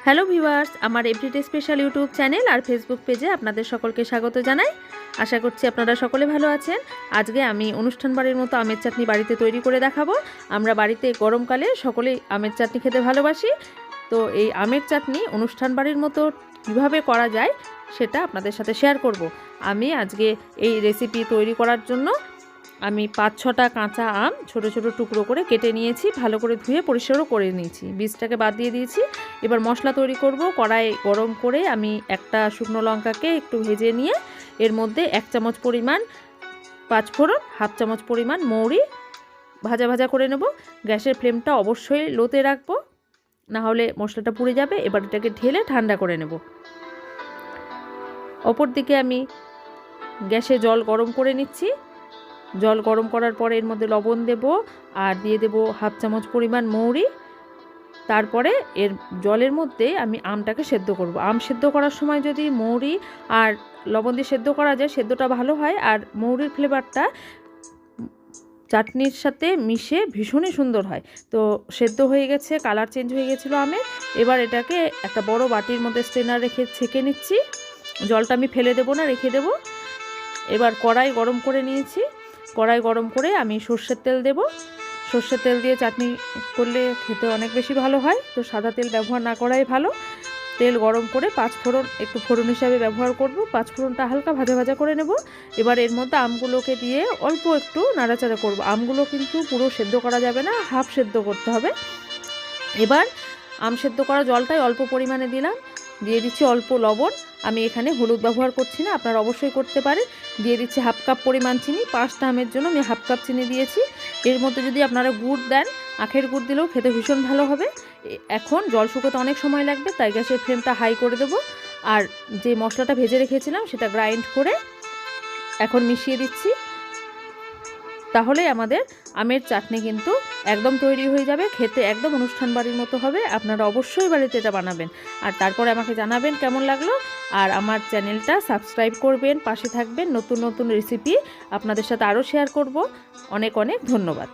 Hello viewers, আমার everyday special YouTube channel আর Facebook পেজে আপনাদের সকলকে স্বাগত জানাই। আশা করছি আপনারা সকলে ভালো আছেন। আজকে আমি অনুষ্ঠান বাড়ির মতো আমের চাটনি বাড়িতে তৈরি করে দেখাবো। আমরা বাড়িতে গরমকালে সকলেই আমের চাটনি খেতে ভালোবাসি। তো এই আমের চাটনি অনুষ্ঠান বাড়ির মতো কীভাবে করা যায় সেটা আপনাদের সাথে শেয়ার করব। আমি আজকে এই রেসিপি তৈরি করার জন্য আমি 5-6টা কাঁচা আম ছোট ছোট টুকরো করে কেটে নিয়েছি, ভালো করে ধুয়ে পরিষ্কারও করে নিয়েছি, বীজটাকে বাদ দিয়ে দিয়েছি। এবার মশলা তৈরি করব। কড়াই গরম করে আমি একটা শুকনো লঙ্কাকে একটু ভেজে নিয়ে এর মধ্যে 1 চামচ পরিমাণ পাঁচফোড়ন, 1/2 চামচ পরিমাণ মৌরি ভাজা ভাজা করে নেব। গ্যাসের ফ্লেমটা অবশ্যই লোতে রাখবো, না হলে মশলাটা পুড়ে যাবে। এবার এটাকে ঢেলে ঠান্ডা করে নেব। অপর দিকে আমি গ্যাসে জল গরম করে নিচ্ছি। জল গরম করার পরে এর মধ্যে লবণ দেব আর দিয়ে দেব 1/2 চামচ পরিমাণ মৌরি। তারপরে এর জলের মধ্যে আমি আমটাকে সেদ্ধ করব। আম সেদ্ধ করার সময় যদি মৌরি আর লবণ দিয়ে সেদ্ধ করা যায়, সেদ্ধটা ভালো হয়। আর মৌরির ফ্লেভারটা চাটনির সাথে মিশে ভীষণই সুন্দর হয়। তো সেদ্ধ হয়ে গেছে, কালার চেঞ্জ হয়ে গেছিলো আমে। এবার এটাকে একটা বড় বাটির মধ্যে স্ট্রেনার রেখে ছেঁকে নিচ্ছি। জলটা আমি ফেলে দেবো না, রেখে দেব। এবার কড়াই গরম করে নিয়েছি। কড়াই গরম করে আমি সর্ষের তেল দেব। সর্ষের তেল দিয়ে চাটনি করলে খেতে অনেক বেশি ভালো হয়, তো সাদা তেল ব্যবহার না করাই ভালো। তেল গরম করে পাঁচফোড়ন একটু ফোড়ন হিসাবে ব্যবহার করব। পাঁচফোড়নটা হালকা ভাজা ভাজা করে নেব। এবার এর মধ্যে আমগুলোকে দিয়ে অল্প একটু নাড়াচাড়া করব। আমগুলো কিন্তু পুরো সেদ্ধ করা যাবে না, হাফ সেদ্ধ করতে হবে। এবার আম সেদ্ধ করা জলটাই অল্প পরিমাণে দিলাম। দিয়ে দিচ্ছি অল্প লবণ। আমি এখানে হলুদ ব্যবহার করছি না, আপনারা অবশ্যই করতে পারেন। দিয়ে দিচ্ছি 1/2 কাপ পরিমাণ চিনি। 5টা আমের জন্য আমি 1/2 কাপ চিনি দিয়েছি। এর মধ্যে যদি আপনারা গুড় দেন, আখের গুড় দিলেও খেতে ভীষণ ভালো হবে। এখন জল শুকোতে অনেক সময় লাগবে, তাই গ্যাসের ফ্লেমটা হাই করে দেবো। আর যে মশলাটা ভেজে রেখেছিলাম সেটা গ্রাইন্ড করে এখন মিশিয়ে দিচ্ছি। তাহলেই আমাদের আমের চাটনি কিন্তু একদম তৈরি হয়ে যাবে। খেতে একদম অনুষ্ঠান বাড়ির মতো হবে। আপনারা অবশ্যই বাড়িতে এটা বানাবেন আর তারপরে আমাকে জানাবেন কেমন লাগলো। আর আমার চ্যানেলটা সাবস্ক্রাইব করবেন, পাশে থাকবেন। নতুন নতুন রেসিপি আপনাদের সাথে আরও শেয়ার করব। অনেক অনেক ধন্যবাদ।